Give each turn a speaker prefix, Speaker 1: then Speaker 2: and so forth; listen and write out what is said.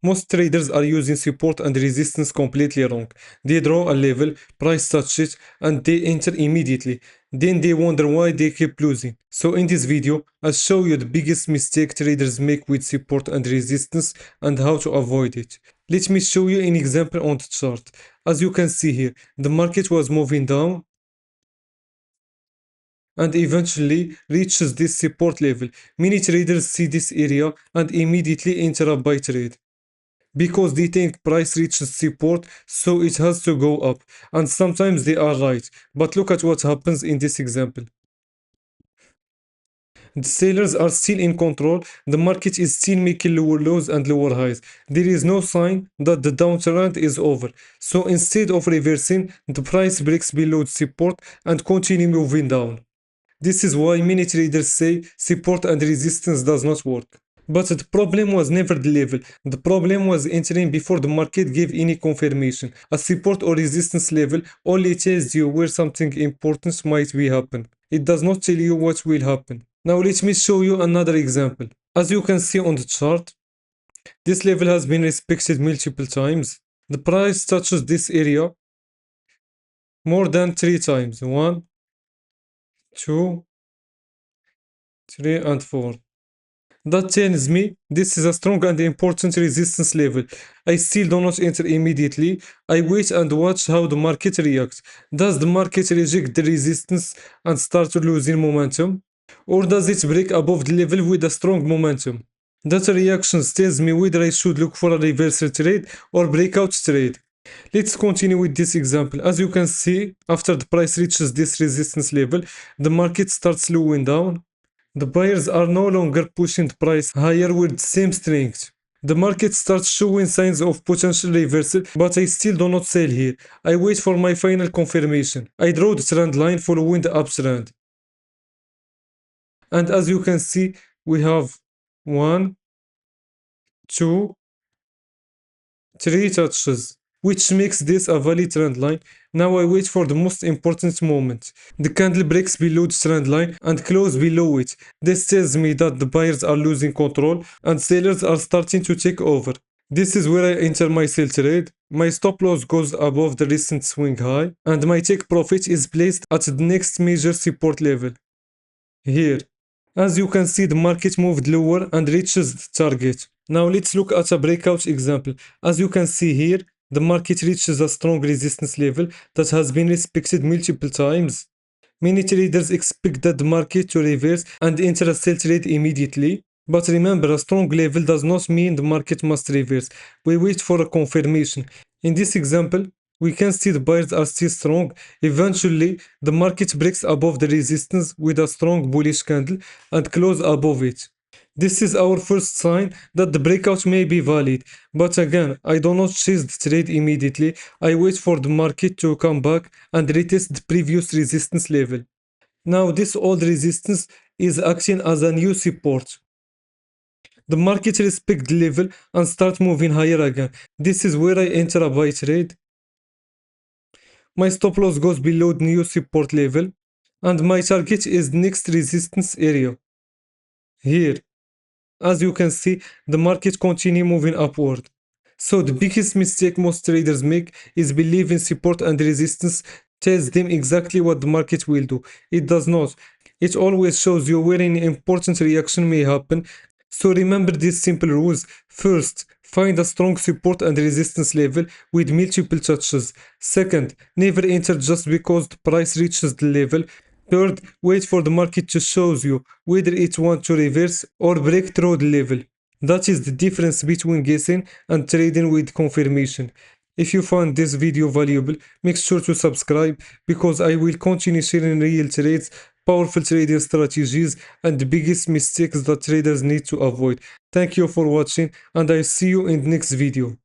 Speaker 1: Most traders are using support and resistance completely wrong. They draw a level, price touch it, and they enter immediately. Then they wonder why they keep losing. So in this video, I'll show you the biggest mistake traders make with support and resistance and how to avoid it. Let me show you an example on the chart. As you can see here, the market was moving down and eventually reaches this support level. Many traders see this area and immediately enter a buy trade because they think price reaches support, so it has to go up. And sometimes they are right. But look at what happens in this example. The sellers are still in control. The market is still making lower lows and lower highs. There is no sign that the downtrend is over. So instead of reversing, the price breaks below support and continue moving down. This is why many traders say support and resistance does not work. But the problem was never the level. The problem was entering before the market gave any confirmation. A support or resistance level only tells you where something important might be happen. It does not tell you what will happen. Now let me show you another example. As you can see on the chart, this level has been respected multiple times. The price touches this area more than 3 times. 1, 2, 3 and 4. That tells me this is a strong and important resistance level. I still do not enter immediately. I wait and watch how the market reacts. Does the market reject the resistance and start losing momentum? Or does it break above the level with a strong momentum? That reaction tells me whether I should look for a reversal trade or breakout trade. Let's continue with this example. As you can see, after the price reaches this resistance level, the market starts slowing down. The buyers are no longer pushing the price higher with the same strength. The market starts showing signs of potential reversal, but I still do not sell here. I wait for my final confirmation. I draw the trend line following the uptrend. And as you can see, we have 1, 2, 3 touches, which makes this a valid trend line. Now I wait for the most important moment. The candle breaks below the trend line and close below it. This tells me that the buyers are losing control and sellers are starting to take over. This is where I enter my sell trade. My stop loss goes above the recent swing high and my take profit is placed at the next major support level, here. As you can see, the market moved lower and reaches the target. Now let's look at a breakout example. As you can see here, the market reaches a strong resistance level that has been respected multiple times. Many traders expect that the market to reverse and enter a sell trade immediately. But remember, a strong level does not mean the market must reverse. We wait for a confirmation. In this example, we can see the buyers are still strong. Eventually, the market breaks above the resistance with a strong bullish candle and close above it. This is our first sign that the breakout may be valid. But again, I do not chase the trade immediately. I wait for the market to come back and retest the previous resistance level. Now this old resistance is acting as a new support. The market respects the level and start moving higher again. This is where I enter a buy trade. My stop loss goes below the new support level and my target is next resistance area, here. As you can see, the market continue moving upward. So the biggest mistake most traders make is believing support and resistance tells them exactly what the market will do. It does not. It always shows you where an important reaction may happen. So remember these simple rules. First, find a strong support and resistance level with multiple touches. Second, never enter just because the price reaches the level. Third, wait for the market to show you whether it wants to reverse or break through the level. That is the difference between guessing and trading with confirmation. If you found this video valuable, make sure to subscribe because I will continue sharing real trades, powerful trading strategies, and the biggest mistakes that traders need to avoid. Thank you for watching and I see you in the next video.